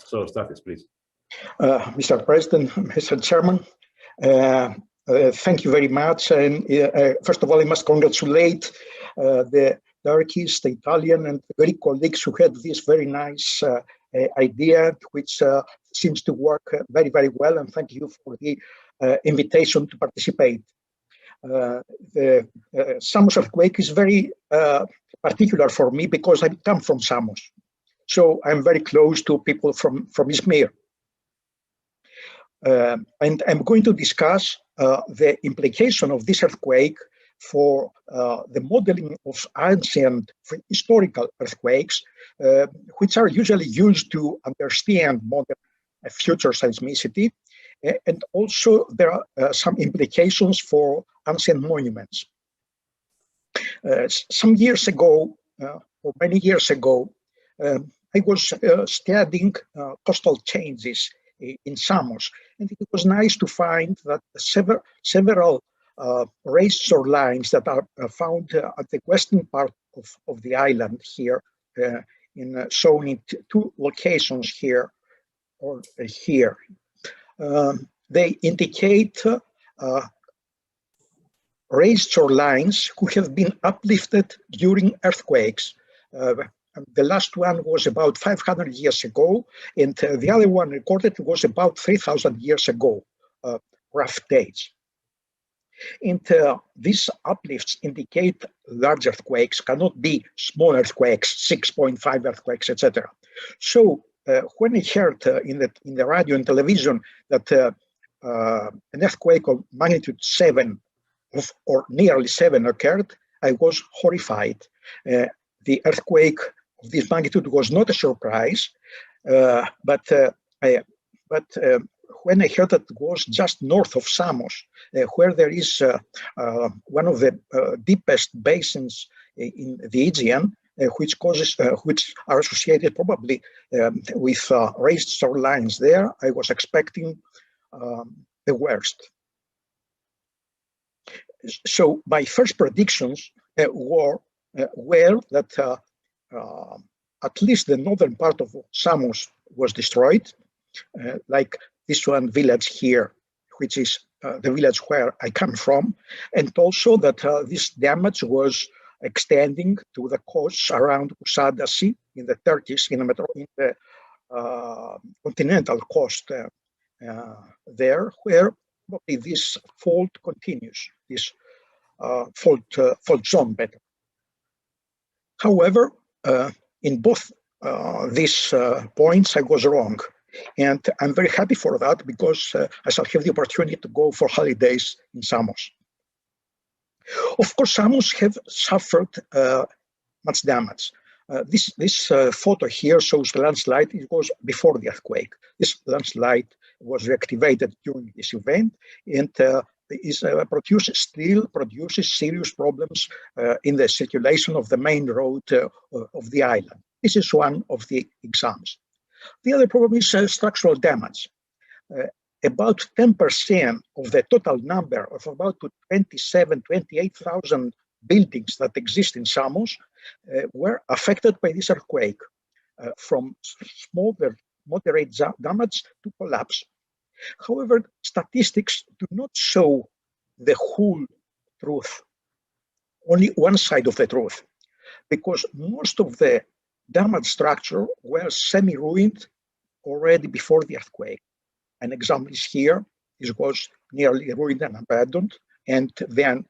So, Stathis, please. Mr. President, Mr. Chairman, thank you very much. And first of all, I must congratulate the Turkish, the Italian, and the Greek colleagues who had this very nice idea, which seems to work very, very well. And thank you for the invitation to participate. The Samos earthquake is very particular for me because I come from Samos. So I'm very close to people from Izmir. And I'm going to discuss the implication of this earthquake for the modeling of ancient historical earthquakes, which are usually used to understand modern future seismicity. And also there are some implications for ancient monuments. Some years ago, or many years ago, I was studying coastal changes in Samos, and it was nice to find that several raised shorelines that are found at the western part of the island here, shown in two locations here or here. They indicate raised shorelines who have been uplifted during earthquakes. The last one was about 500 years ago, and the other one recorded was about 3,000 years ago, rough dates. And these uplifts indicate large earthquakes, cannot be small earthquakes, 6.5 earthquakes, etc. So when I heard in the radio and television that an earthquake of magnitude 7 or nearly 7 occurred, I was horrified. The earthquake of this magnitude was not a surprise, but when I heard that it was just north of Samos, where there is one of the deepest basins in the Aegean, which are associated probably with raised shorelines there, I was expecting the worst. So my first predictions were that at least the northern part of Samos was destroyed, like this one village here, which is the village where I come from, and also that this damage was extending to the coasts around Kuşadası in the Turkish, in the continental coast there, where probably this fault continues, this fault zone better. However, in both these points, I was wrong. And I'm very happy for that because I shall have the opportunity to go for holidays in Samos. Of course, Samos have suffered much damage. This photo here shows the landslide. It was before the earthquake. This landslide was reactivated during this event, and still produces serious problems in the circulation of the main road of the island. This is one of the examples. The other problem is structural damage. About 10% of the total number of about 28,000 buildings that exist in Samos were affected by this earthquake, from small, moderate damage to collapse. However, statistics do not show the whole truth, only one side of the truth, because most of the damaged structure were semi-ruined already before the earthquake. An example is here. It was nearly ruined and abandoned and then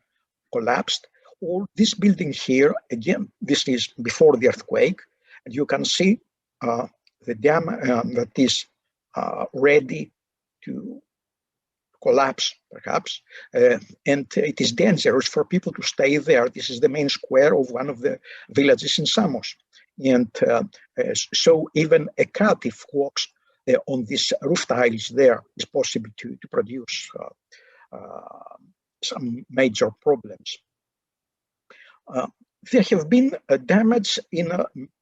collapsed. Or this building here, again, this is before the earthquake, and you can see the dam that is ready to collapse, perhaps, and it is dangerous for people to stay there. This is the main square of one of the villages in Samos. And so even a cat, if walks on these roof tiles there, is possible to produce some major problems. There have been damage in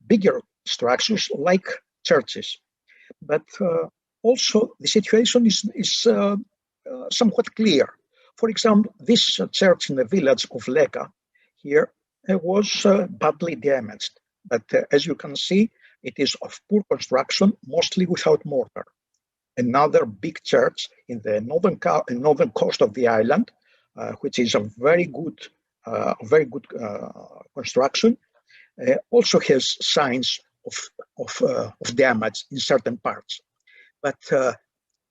bigger structures like churches, but also the situation is somewhat clear. For example, this church in the village of Leka here was badly damaged. But as you can see, It is of poor construction, mostly without mortar. Another big church in the northern coast of the island, which is a very good construction, also has signs of damage in certain parts. But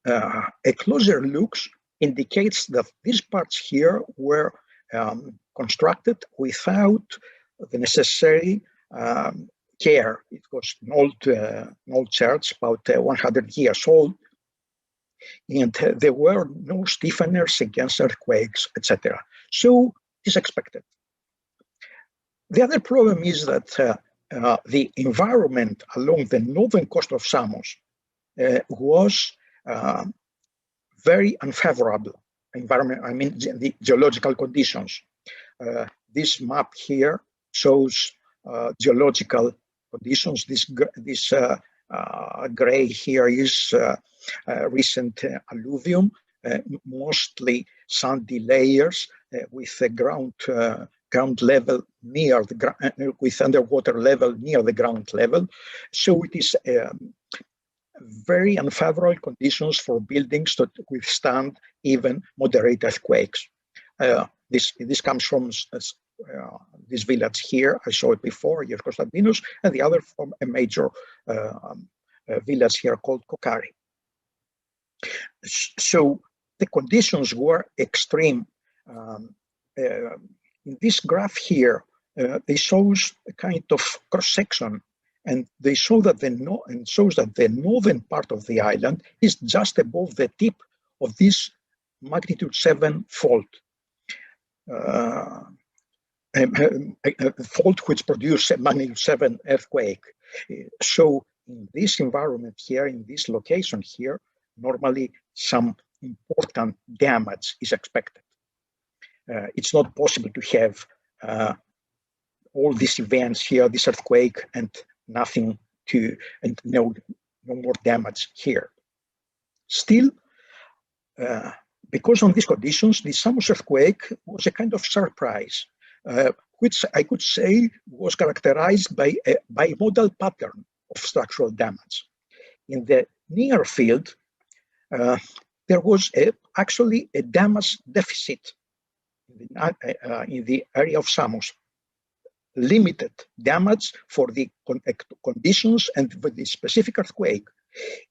a closer look indicates that these parts here were constructed without the necessary care. It was an old church, about 100 years old, and there were no stiffeners against earthquakes, etc. So it's expected. The other problem is that the environment along the northern coast of Samos was very unfavorable environment. I mean, the geological conditions. This map here shows geological conditions. This gray here is recent alluvium, mostly sandy layers with the ground level near the with underwater level near the ground level. So it is very unfavorable conditions for buildings to withstand even moderate earthquakes. This comes from this village here. I saw it before, Konstantinos, and the other from a major village here called Kokari. So the conditions were extreme. In this graph here, they shows a kind of cross-section, and they show that the northern part of the island is just above the tip of this magnitude 7 fault. A fault which produced a magnitude 7 earthquake. So in this environment here, in this location here, normally some important damage is expected. It's not possible to have all these events here, this earthquake, and nothing and no more damage here. Still, because of these conditions, the Samos earthquake was a kind of surprise, which I could say was characterized by a bimodal pattern of structural damage. In the near field, there was actually a damage deficit in the area of Samos. Limited damage for the conditions and for the specific earthquake.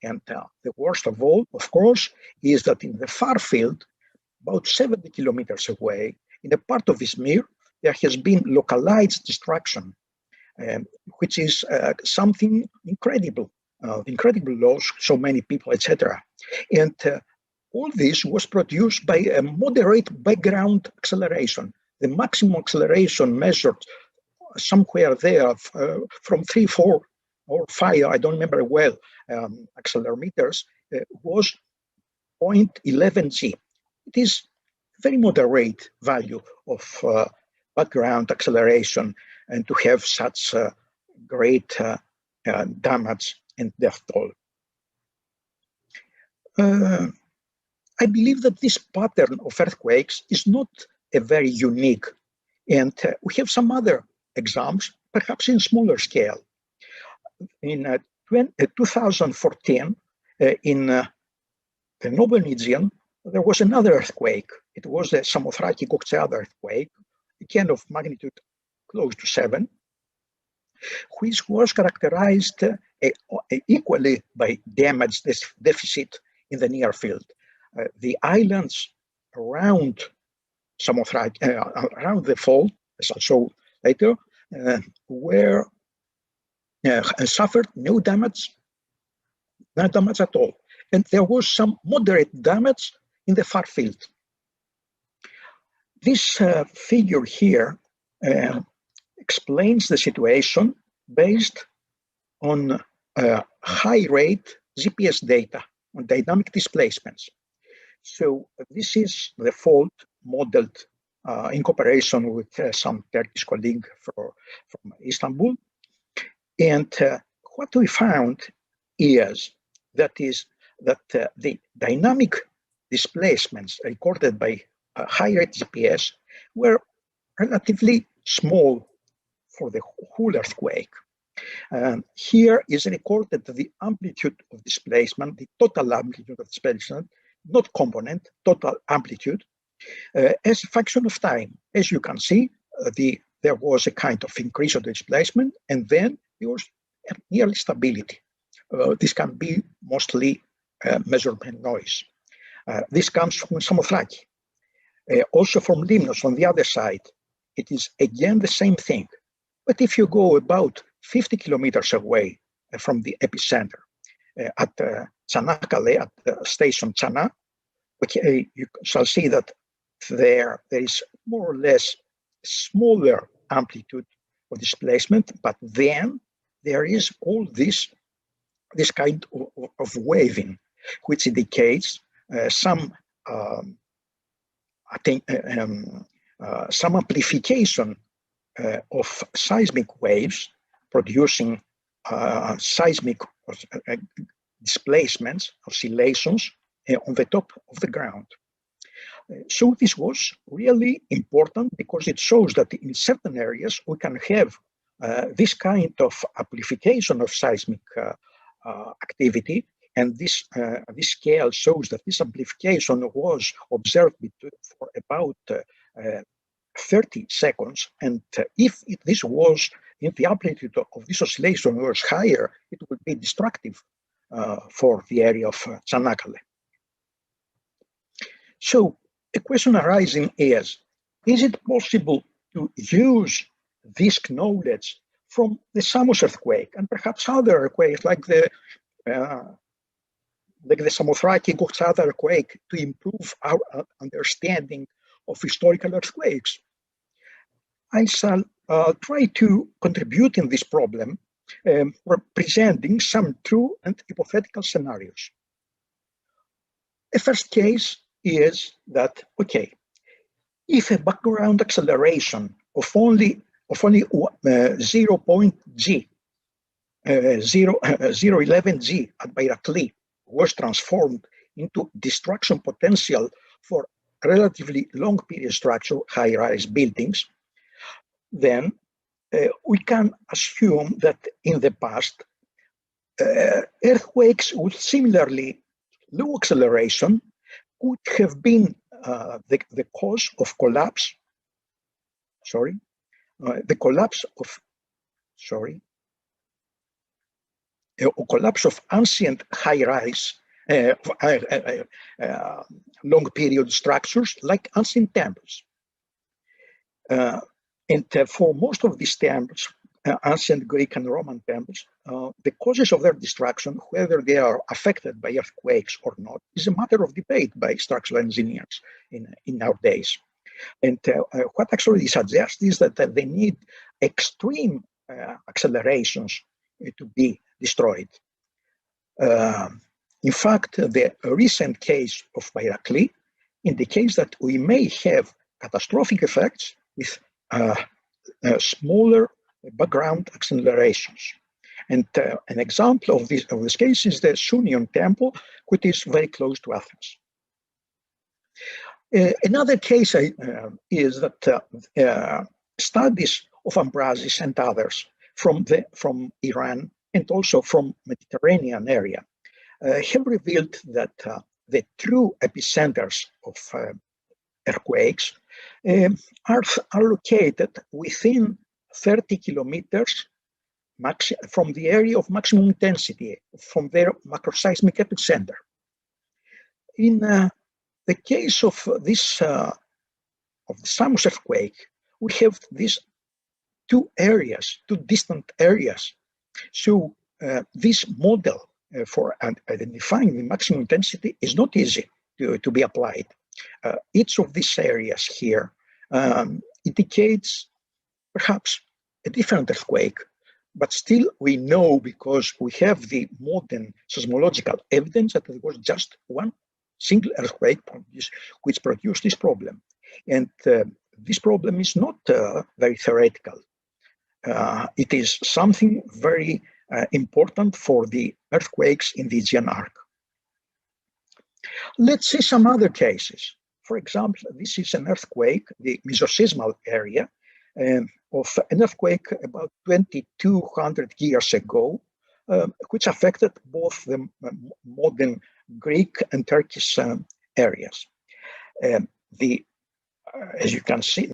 And the worst of all, of course, is that in the far field, about 70 kilometers away, in a part of Izmir, there has been localized destruction, which is something incredible, incredible loss, so many people, etc. And all this was produced by a moderate background acceleration. The maximum acceleration measured somewhere there from 3, 4, or 5, I don't remember well, accelerometers, was 0.11 g. It is a very moderate value of background acceleration, and to have such great damage and death toll. I believe that this pattern of earthquakes is not a very unique, and we have some other examples, perhaps in smaller scale. In 2014, in the northern Aegean, there was another earthquake. It was the Samothraki Koktsiada earthquake, again of magnitude close to 7, which was characterized equally by damage deficit in the near field. The islands around Samothraki, around the fault, as I'll show later, were suffered no damage at all. And there was some moderate damage in the far field. This figure here explains the situation based on high rate GPS data on dynamic displacements. So this is the fault modeled in cooperation with some Turkish colleague from Istanbul. And what we found is that the dynamic displacements recorded by high-rate GPS were relatively small for the whole earthquake. Here is recorded the amplitude of displacement, the total amplitude of displacement, not component, total amplitude, as a function of time. As you can see, there was a kind of increase of the displacement, and then there was nearly stability. This can be mostly measurement noise. This comes from Samothraki. Also from Limnos on the other side, it is again the same thing. But if you go about 50 kilometers away from the epicenter at Çanakkale, at the station Çana, okay, you shall see that there is more or less smaller amplitude of displacement, but then there is all this kind of waving, which indicates some amplification of seismic waves producing seismic displacements, oscillations on the top of the ground. So this was really important because it shows that in certain areas we can have this kind of amplification of seismic activity, and this scale shows that this amplification was observed for about 30 seconds, and if this was, if the amplitude of this oscillation was higher, it would be destructive for the area of Çanakkale. So a question arising is it possible to use this knowledge from the Samos earthquake and perhaps other earthquakes like the Samothraki Gokçada earthquake to improve our understanding of historical earthquakes? I shall try to contribute in this problem, presenting some true and hypothetical scenarios. The first case is that, okay, if a background acceleration of only 0.11 g at Bayrakli was transformed into destruction potential for relatively long period structure high-rise buildings, then we can assume that in the past earthquakes with similarly low acceleration could have been the cause of collapse. Collapse of ancient high-rise long period structures like ancient temples. And for most of these temples, ancient Greek and Roman temples, the causes of their destruction, whether they are affected by earthquakes or not, is a matter of debate by structural engineers in our days. And what actually suggests is that they need extreme accelerations to be destroyed. In fact, the recent case of Bayrakli indicates that we may have catastrophic effects with smaller background accelerations. And an example of this case is the Sunion Temple, which is very close to Athens. Another case is that studies of Ambrasis and others from Iran and also from Mediterranean area have revealed that the true epicenters of earthquakes are located within 30 kilometers from the area of maximum intensity, from their macroseismic epicenter. In the case of this of the Samos earthquake, we have these two distant areas. So this model for identifying the maximum intensity is not easy to be applied. Each of these areas here indicates perhaps a different earthquake, but still we know, because we have the modern seismological evidence, that there was just one single earthquake which produced this problem. And this problem is not very theoretical. It is something very important for the earthquakes in the Aegean Arc. Let's see some other cases. For example, this is an earthquake, the mesoseismal area, of an earthquake about 2,200 years ago, which affected both the modern Greek and Turkish areas. As you can see,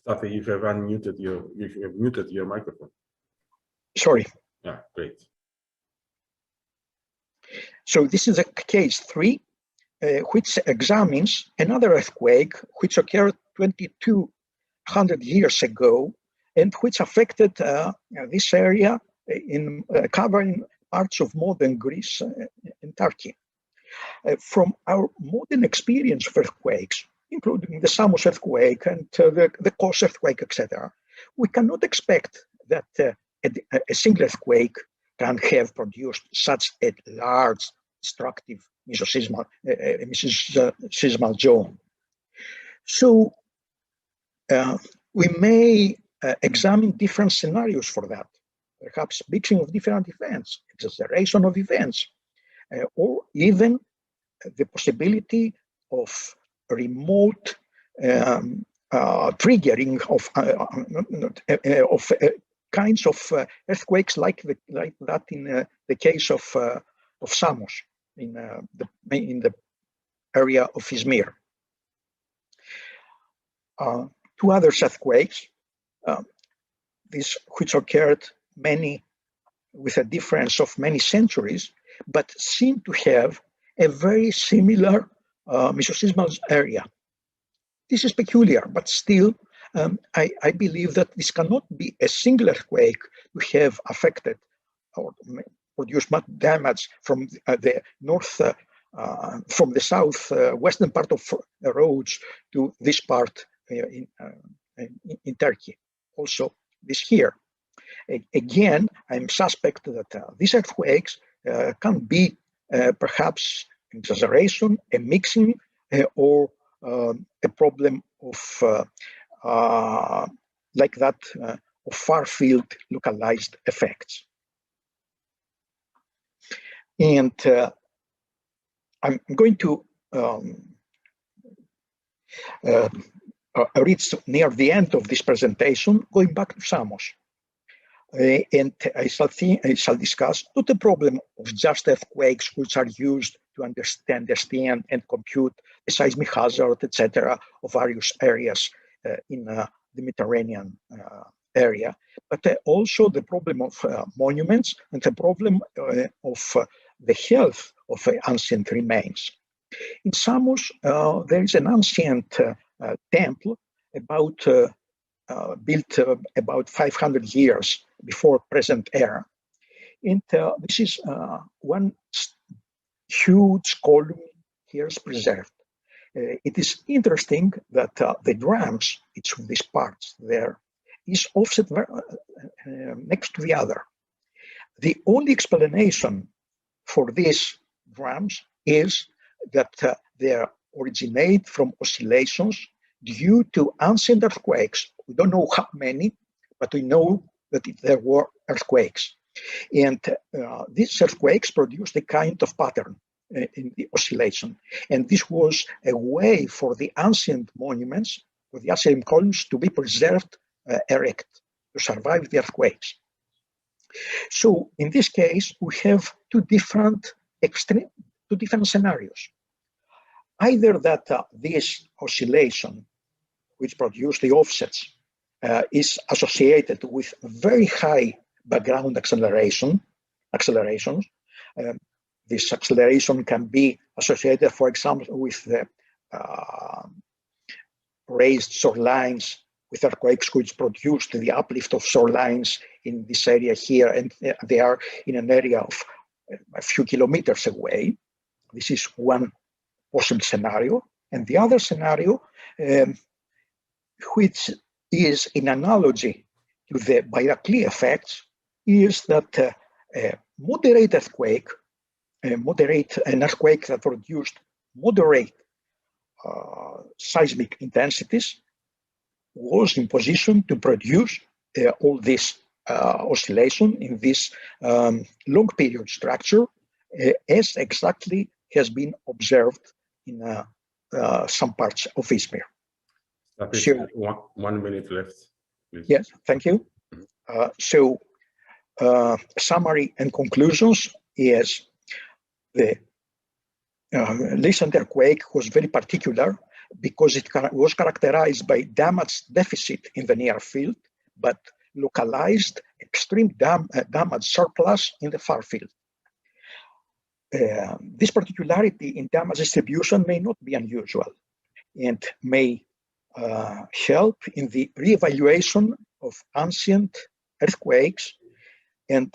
Stathis, you have unmuted your microphone. Sorry. Yeah, great. So this is a case 3, which examines another earthquake which occurred 2,200 years ago and which affected this area in covering parts of modern Greece and Turkey. From our modern experience of earthquakes, including the Samos earthquake and the Kos earthquake, etc., we cannot expect that a single earthquake can have produced such a large destructive mesoseismal zone. So we may examine different scenarios for that, perhaps mixing of different events, exaggeration of events, or even the possibility of remote triggering of kinds of earthquakes like that in the case of Samos in the area of Izmir. Two other earthquakes, these which occurred with a difference of many centuries, but seem to have a very similar mesoseismal area. This is peculiar, but still, I believe that this cannot be a single earthquake to have affected or produced much damage from the north, from the south western part of Rhodes to this part in Turkey. Also, this here. Again, I'm suspect that these earthquakes can be perhaps exaggeration, a mixing, or a problem of like that of far-field localized effects. And I'm going to reach near the end of this presentation, going back to Samos. And I shall discuss not the problem of just earthquakes, which are used to understand and compute the seismic hazard, etc., of various areas in the Mediterranean area, but also the problem of monuments and the problem of the health of ancient remains. In Samos, there is an ancient temple built about 500 years before present era. And this is one huge column here is preserved. It is interesting that the drums, each of these parts there, is offset next to the other. The only explanation for these drums is that they originate from oscillations due to ancient earthquakes. We don't know how many, but we know that there were earthquakes. And these earthquakes produced a kind of pattern in the oscillation. And this was a way for the ancient monuments, for the ancient columns, to be preserved erect, to survive the earthquakes. So in this case, we have two different scenarios. Either that this oscillation, which produced the offsets, is associated with very high background accelerations. This acceleration can be associated, for example, with the raised shorelines, with earthquakes which produced the uplift of shorelines in this area here, and they are in an area of a few kilometers away. This is one possible scenario. And the other scenario, which is in analogy to the Bayrakli effects, is that a moderate earthquake, an earthquake that produced moderate seismic intensities, was in position to produce all this oscillation in this long period structure, as exactly has been observed in some parts of Izmir. Stathis, So, 1 minute left, please. yes, thank you. Summary and conclusions is the recent earthquake was very particular because it was characterized by damage deficit in the near field, but localized extreme damage surplus in the far field. This particularity in damage distribution may not be unusual and may help in the reevaluation of ancient earthquakes and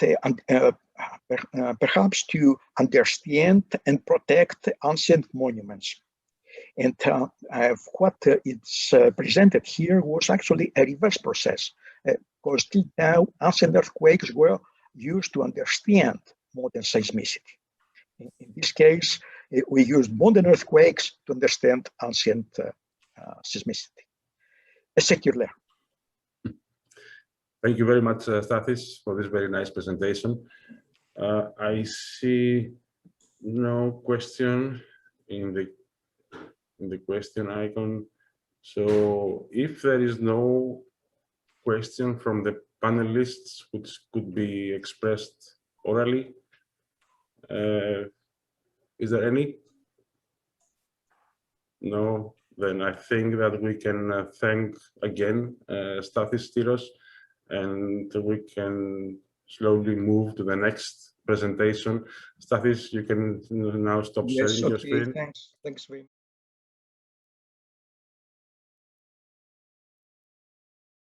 perhaps to understand and protect ancient monuments. And what is presented here was actually a reverse process, because till now ancient earthquakes were used to understand modern seismicity. In this case, we used modern earthquakes to understand ancient seismicity. Secular. Thank you very much, Stathis, for this very nice presentation. I see no question in the question icon. So if there is no question from the panelists which could be expressed orally, is there any? No, then I think that we can thank again Stathis, Stiros, and we can slowly move to the next presentation. Stathis, you can now stop sharing your screen. Thanks very much.